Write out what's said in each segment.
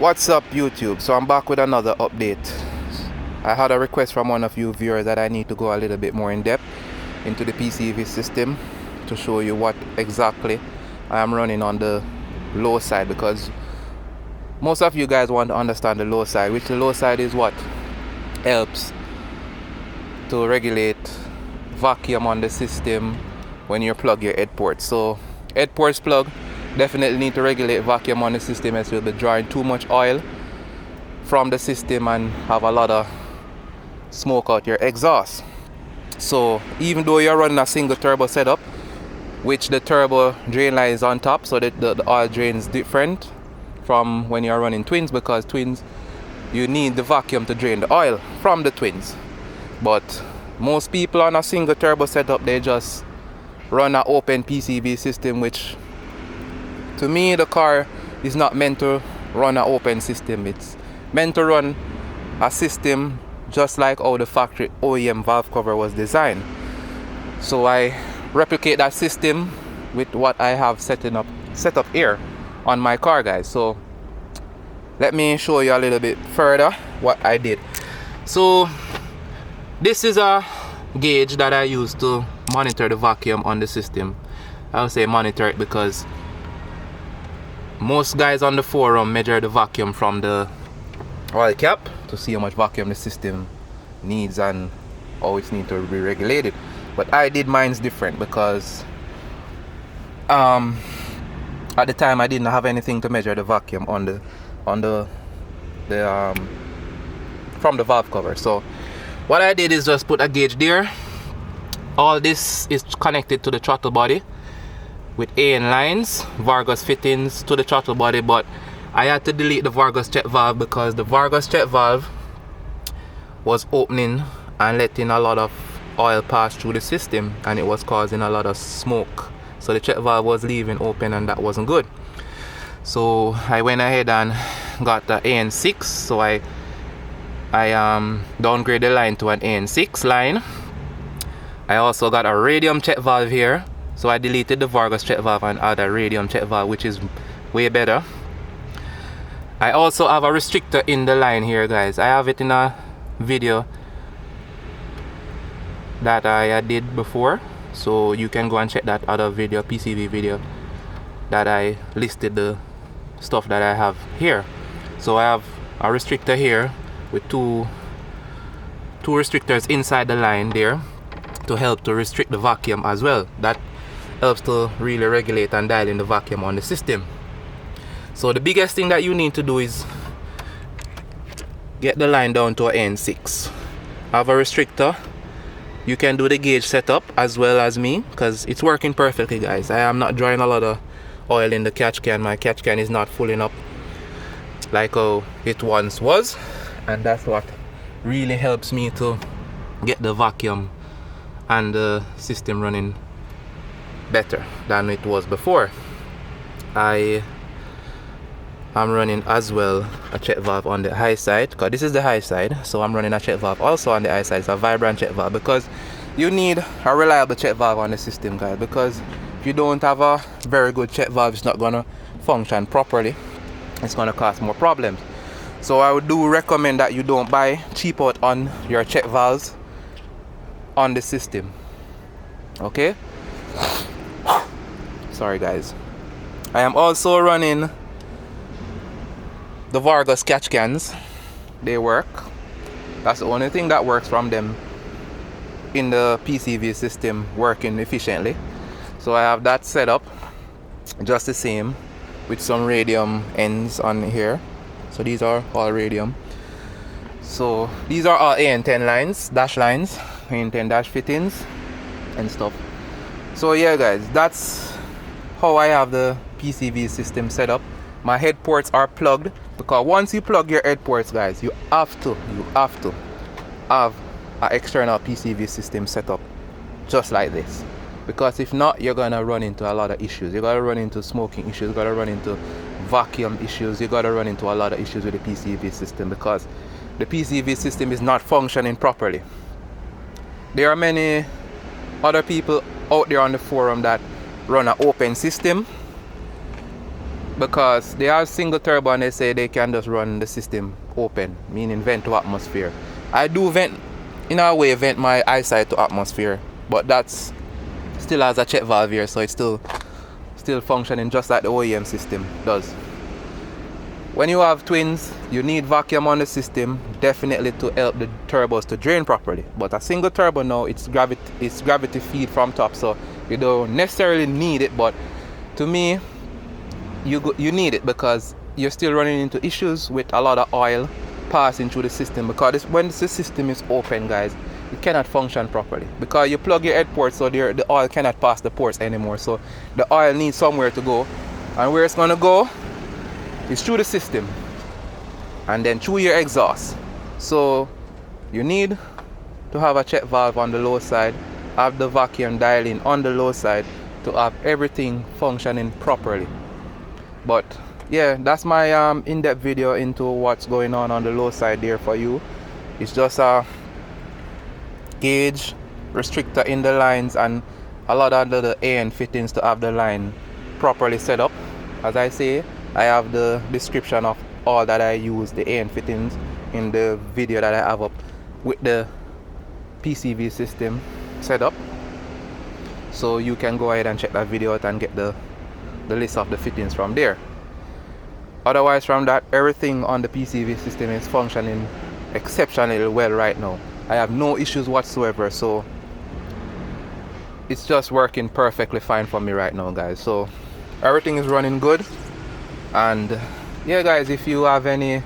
What's up, YouTube? So I'm back with another update. I had a request from one of you viewers that I need to go a little bit more in depth into the PCV system to show you what exactly I am running on the low side, because most of you guys want to understand the low side, which the low side is what helps to regulate vacuum on the system when you plug your head ports. So head ports plug definitely need to regulate vacuum on the system, as you'll be drawing too much oil from the system and have a lot of smoke out your exhaust. So even though you're running a single turbo setup, which the turbo drain line is on top, so that the oil drain is different from when you're running twins, because twins you need the vacuum to drain the oil from the twins. But most people on a single turbo setup, they just run an open PCV system, which to me the car is not meant to run an open system. It's meant to run a system just like how the factory OEM valve cover was designed. So I replicate that system with what I have set up here on my car, guys. So let me show you a little bit further what I did. So this is a gauge that I use to monitor the vacuum on the system. I would say monitor it because most guys on the forum measure the vacuum from the oil cap to see how much vacuum the system needs and how it needs to be regulated. But I did mine's different because at the time I didn't have anything to measure the vacuum on the from the valve cover. So what I did is just put a gauge there. All this is connected to the throttle body with AN lines, Vargas fittings to the throttle body, but I had to delete the Vargas check valve because the Vargas check valve was opening and letting a lot of oil pass through the system, and it was causing a lot of smoke. So the check valve was leaving open, and that wasn't good. So I went ahead and got the AN6. So I downgraded the line to an AN6 line. I also got a radium check valve here. So I deleted the Vargas check valve and added a radium check valve, which is way better. I also have a restrictor in the line here, guys. I have it in a video that I did before, so you can go and check that other video, PCV video, that I listed the stuff that I have here. So I have a restrictor here with two restrictors inside the line there to help to restrict the vacuum as well. That helps to really regulate and dial in the vacuum on the system. So the biggest thing that you need to do is get the line down to an N6. Have a restrictor. You can do the gauge setup as well as me, because it's working perfectly, guys. I am not drawing a lot of oil in the catch can. My catch can is not filling up like how it once was, and that's what really helps me to get the vacuum and the system running better than it was before. I am running as well a check valve on the high side, because this is the high side, so I'm running a check valve also on the high side. It's a vibrant check valve, because you need a reliable check valve on the system, guys, because if you don't have a very good check valve, it's not going to function properly. It's going to cause more problems. So I would do recommend that you don't buy cheap out on your check valves on the system. Okay, sorry guys. I am also running the Vargas catch cans. They work. That's the only thing that works from them in the PCV system working efficiently. So I have that set up just the same with some radium ends on here. So these are all radium. So these are all AN10 lines, dash lines, AN10 dash fittings and stuff. So yeah, guys, that's how I have the PCV system set up. My head ports are plugged, because once you plug your head ports, guys, you have to have an external PCV system set up just like this, because if not, you're gonna run into a lot of issues. You're gonna run into smoking issues, you're gonna run into vacuum issues, you're gonna run into a lot of issues with the PCV system, because the PCV system is not functioning properly. There are many other people out there on the forum that run an open system, because they are single turbo and they say they can just run the system open, meaning vent to atmosphere. I do vent, in a way, vent my eyesight to atmosphere, but that's still has a check valve here, so it's still functioning just like the OEM system does. When you have twins, you need vacuum on the system definitely to help the turbos to drain properly. But a single turbo now, it's gravity feed from top, so you don't necessarily need it. But to me, you need it because you're still running into issues with a lot of oil passing through the system, because when the system is open, guys, it cannot function properly because you plug your head port, so the oil cannot pass the ports anymore. So the oil needs somewhere to go, and where it's going to go is through the system and then through your exhaust. So you need to have a check valve on the low side, have the vacuum dialing on the low side to have everything functioning properly. But yeah, that's my in-depth video into what's going on the low side there for you. It's just a gauge restrictor in the lines and a lot of the AN fittings to have the line properly set up. As I say, I have the description of all that I use, the AN fittings, in the video that I have up with the PCV system set up. So you can go ahead and check that video out and get the list of the fittings from there. Otherwise, from that, everything on the PCV system is functioning exceptionally well right now. I have no issues whatsoever, so it's just working perfectly fine for me right now, guys. So everything is running good. And yeah, guys, if you have any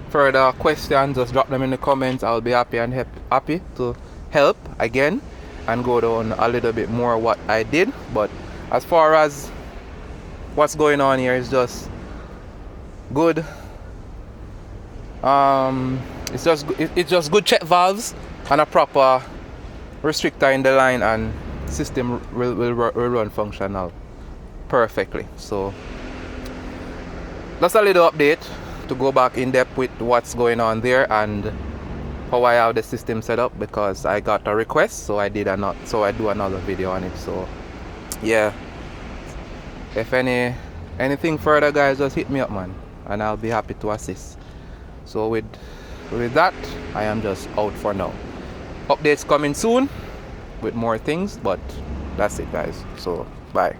further questions, just drop them in the comments. I'll be happy to help again and go down a little bit more what I did. But as far as what's going on here is just good. It's just good check valves and a proper restrictor in the line, and system will run functional perfectly. So that's a little update to go back in depth with what's going on there and how I have the system set up, because I got a request, so I do another video on it. So yeah, if anything further, guys, just hit me up, man, and I'll be happy to assist. So with that, I am just out for now. Updates coming soon with more things, but that's it, guys. So bye.